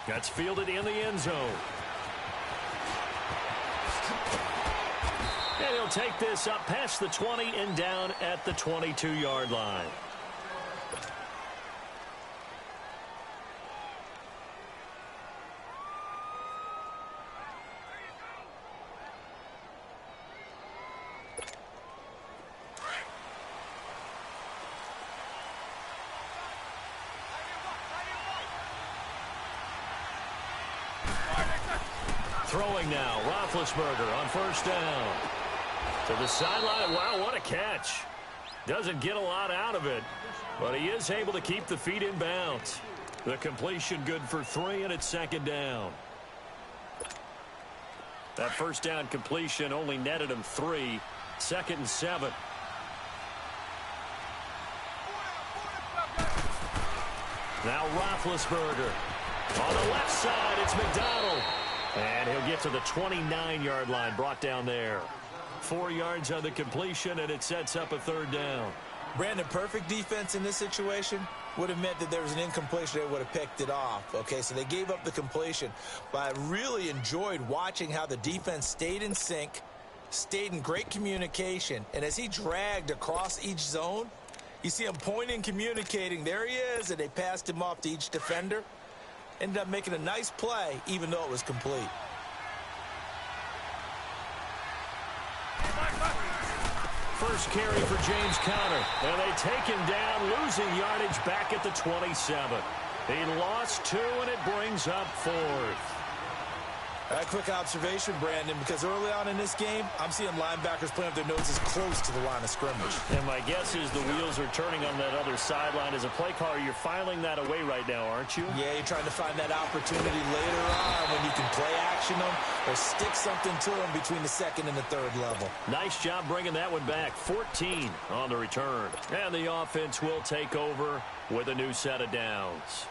That's fielded in the end zone. And he'll take this up past the 20 and down at the 22-yard line. Throwing now, Roethlisberger on first down. To the sideline. Wow, what a catch. Doesn't get a lot out of it, but he is able to keep the feet in bounds. The completion good for 3, and it's second down. That first down completion only netted him 3. 2nd and 7. Now Roethlisberger. On the left side, it's McDonald. And he'll get to the 29-yard line, brought down there. 4 yards on the completion, and it sets up a third down. Brandon, perfect defense in this situation would have meant that there was an incompletion. They would have picked it off. Okay, so they gave up the completion. But I really enjoyed watching how the defense stayed in sync, stayed in great communication. And as he dragged across each zone, you see him pointing, communicating. There he is, and they passed him off to each defender. Ended up making a nice play, even though it was complete. First carry for James Conner. And they take him down, losing yardage back at the 27. He lost 2, and it brings up 4th. A quick observation, Brandon, because early on in this game, I'm seeing linebackers playing with their noses close to the line of scrimmage. And my guess is the wheels are turning on that other sideline. As a play caller, you're filing that away right now, aren't you? Yeah, you're trying to find that opportunity later on when you can play action them or stick something to them between the 2nd and the 3rd level. Nice job bringing that one back. 14 on the return. And the offense will take over with a new set of downs.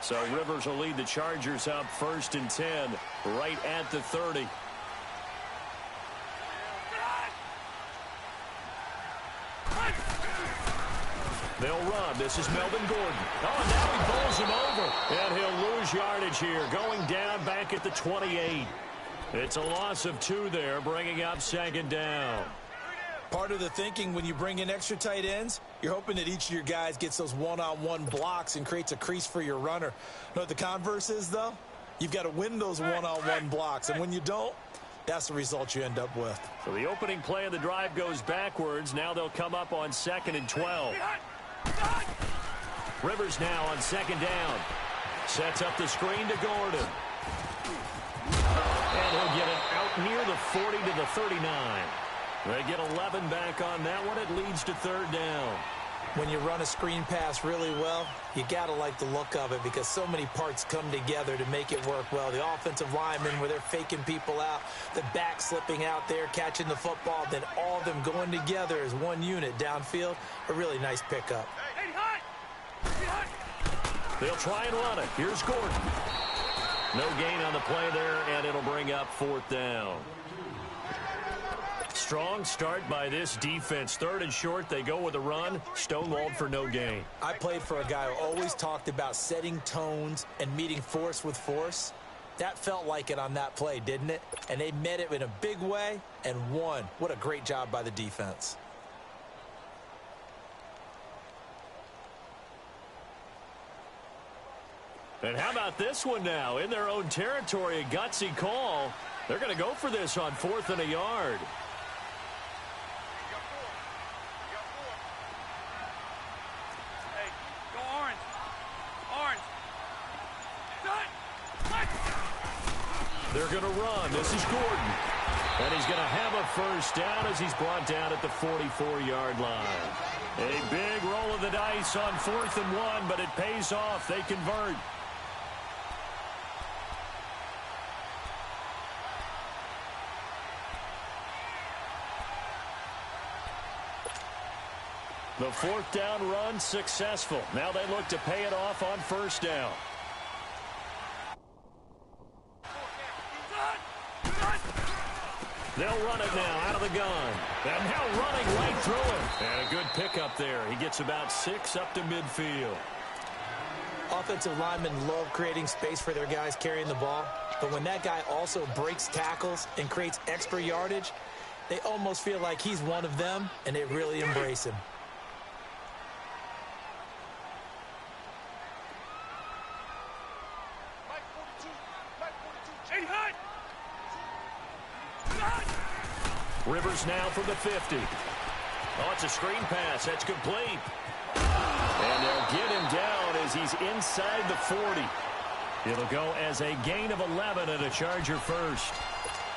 So Rivers will lead the Chargers up 1st and 10, right at the 30. They'll run. This is Melvin Gordon. Oh, now he bowls him over. And he'll lose yardage here, going down back at the 28. It's a loss of 2 there, bringing up 2nd down. Part of the thinking when you bring in extra tight ends, you're hoping that each of your guys gets those one-on-one blocks and creates a crease for your runner. You know what the converse is, though? You've got to win those one-on-one blocks, and when you don't, that's the result you end up with. So the opening play of the drive goes backwards. Now they'll come up on 2nd and 12. Rivers now on 2nd down. Sets up the screen to Gordon. And he'll get it out near the 40 to the 39. They get 11 back on that one. It leads to 3rd down. When you run a screen pass really well, you got to like the look of it because so many parts come together to make it work well. The offensive linemen where they're faking people out, the back slipping out there, catching the football, then all of them going together as one unit downfield. A really nice pickup. They'll try and run it. Here's Gordon. No gain on the play there, and it'll bring up 4th down. Strong start by this defense. 3rd and short, they go with a run. Stonewalled for no gain. I played for a guy who always talked about setting tones and meeting force with force. That felt like it on that play, didn't it? And they met it in a big way and won. What a great job by the defense. And how about this one now? In their own territory, a gutsy call. They're going to go for this on 4th and a yard. They're going to run. This is Gordon. And he's going to have a first down as he's brought down at the 44-yard line. A big roll of the dice on 4th and 1, but it pays off. They convert. The 4th down run successful. Now they look to pay it off on 1st down. They'll run it now out of the gun. And now running right through it. And a good pickup there. He gets about 6 up to midfield. Offensive linemen love creating space for their guys carrying the ball, but when that guy also breaks tackles and creates extra yardage, they almost feel like he's one of them, and they really embrace him. Rivers now from the 50. Oh, it's a screen pass. That's complete. And they'll get him down as he's inside the 40. It'll go as a gain of 11 and a Charger first.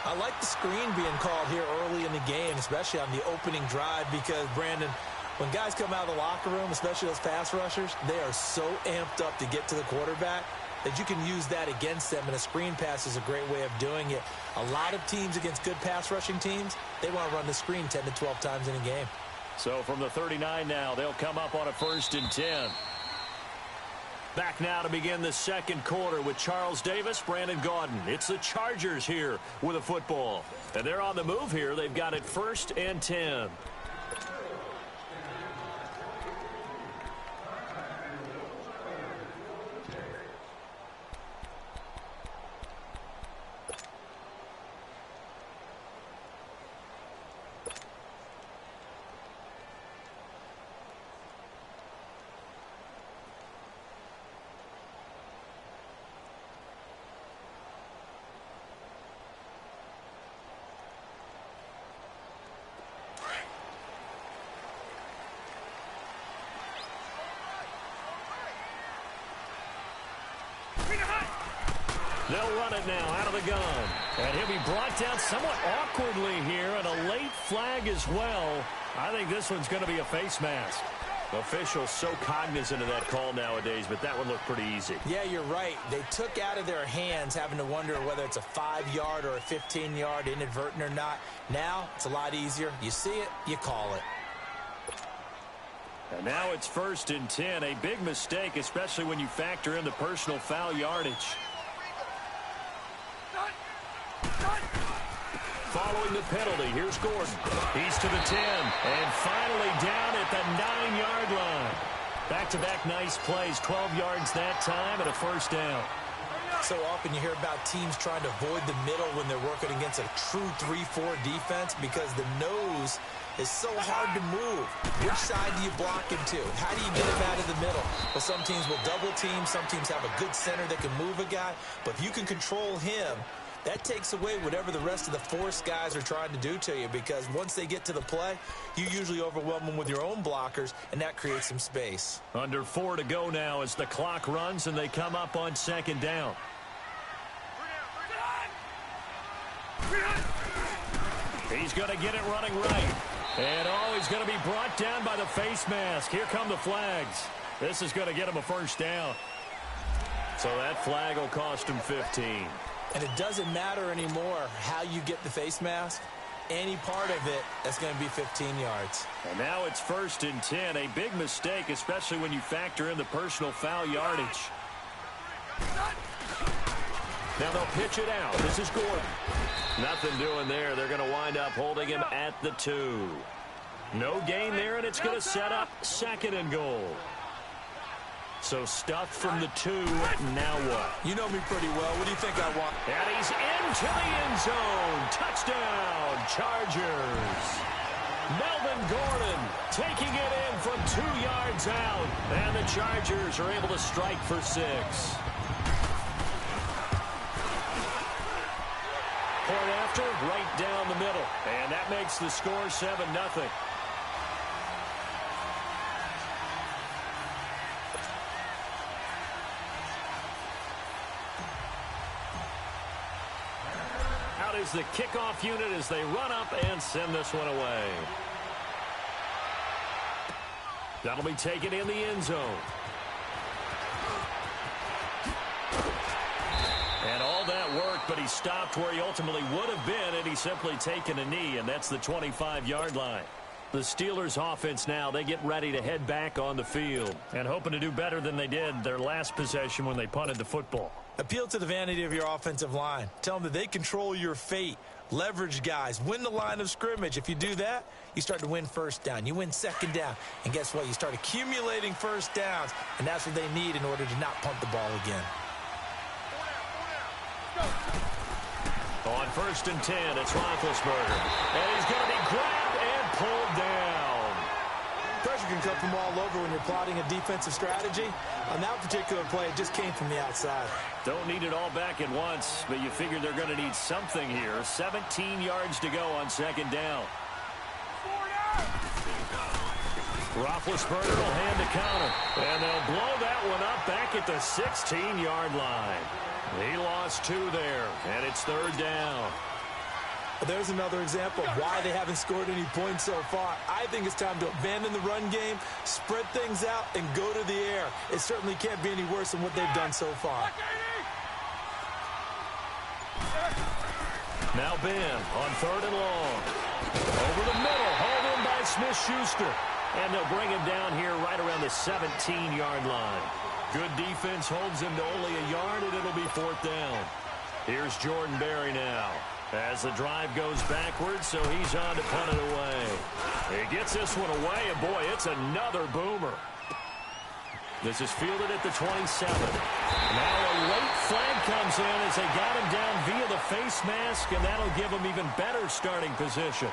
I like the screen being called here early in the game, especially on the opening drive, because, Brandon, when guys come out of the locker room, especially those pass rushers, they are so amped up to get to the quarterback that you can use that against them, and a screen pass is a great way of doing it. A lot of teams against good pass rushing teams, they want to run the screen 10 to 12 times in a game. So from the 39 now, they'll come up on a 1st and 10. Back now to begin the second quarter with Charles Davis, Brandon Gaudin. It's the Chargers here with a football. And they're on the move here. They've got it 1st and 10. They'll run it now out of the gun. And he'll be brought down somewhat awkwardly here, and a late flag as well. I think this one's going to be a face mask. Officials so cognizant of that call nowadays, but that would look pretty easy. Yeah, you're right. They took out of their hands having to wonder whether it's a 5-yard or a 15-yard inadvertent or not. Now, it's a lot easier. You see it, you call it. And now it's 1st and 10. A big mistake, especially when you factor in the personal foul yardage. Following the penalty, here's Gordon. He's to the 10, and finally down at the 9-yard line. Back-to-back nice plays, 12 yards that time, and a 1st down. So often you hear about teams trying to avoid the middle when they're working against a true 3-4 defense because the nose is so hard to move. Which side do you block him to? How do you get him out of the middle? Well, some teams will double team. Some teams have a good center that can move a guy. But if you can control him, that takes away whatever the rest of the force guys are trying to do to you, because once they get to the play, you usually overwhelm them with your own blockers, and that creates some space. Under 4 to go now as the clock runs and they come up on 2nd down. He's going to get it running right. And he's going to be brought down by the face mask. Here come the flags. This is going to get him a 1st down. So that flag will cost him 15. And it doesn't matter anymore how you get the face mask. Any part of it, that's going to be 15 yards. And now it's 1st and 10. A big mistake, especially when you factor in the personal foul yardage. Now they'll pitch it out. This is Gordon. Nothing doing there. They're going to wind up holding him at the 2. No gain there, and it's going to set up 2nd and goal. So stuffed from the 2, now what? You know me pretty well. What do you think I want? And he's into the end zone. Touchdown, Chargers. Melvin Gordon taking it in from 2 yards out. And the Chargers are able to strike for 6. Point after, right down the middle. And that makes the score 7-0. Is the kickoff unit as they run up and send this one away. That'll be taken in the end zone. And all that worked, but he stopped where he ultimately would have been, and he's simply taken a knee, and that's the 25-yard line. The Steelers offense now, they get ready to head back on the field and hoping to do better than they did their last possession when they punted the football. Appeal to the vanity of your offensive line. Tell them that they control your fate. leverage guys, win the line of scrimmage. If you do that, you start to win first down. You win second down. And guess what? You start accumulating first downs, and that's what they need in order to not punt the ball again. On 1st and 10, it's Roethlisberger. And he's going to be grabbed and pulled down. Pressure can come from all over when you're plotting a defensive strategy. On that particular play, it just came from the outside. Don't need it all back at once, but you figure they're going to need something here. 17 yards to go on 2nd down. Roethlisberger will hand the counter, and they'll blow that one up back at the 16-yard line. He lost 2 there, and it's 3rd down. There's another example of why they haven't scored any points so far. I think it's time to abandon the run game, spread things out, and go to the air. It certainly can't be any worse than what they've done so far. Now Ben on 3rd and long. Over the middle, hauled in by Smith-Schuster. And they'll bring him down here right around the 17-yard line. Good defense holds him to only a yard, and it'll be 4th down. Here's Jordan Berry now. As the drive goes backwards, so he's on to punt it away. He gets this one away, and boy, it's another boomer. This is fielded at the 27. Now a late flag comes in as they got him down via the face mask, and that'll give him even better starting position.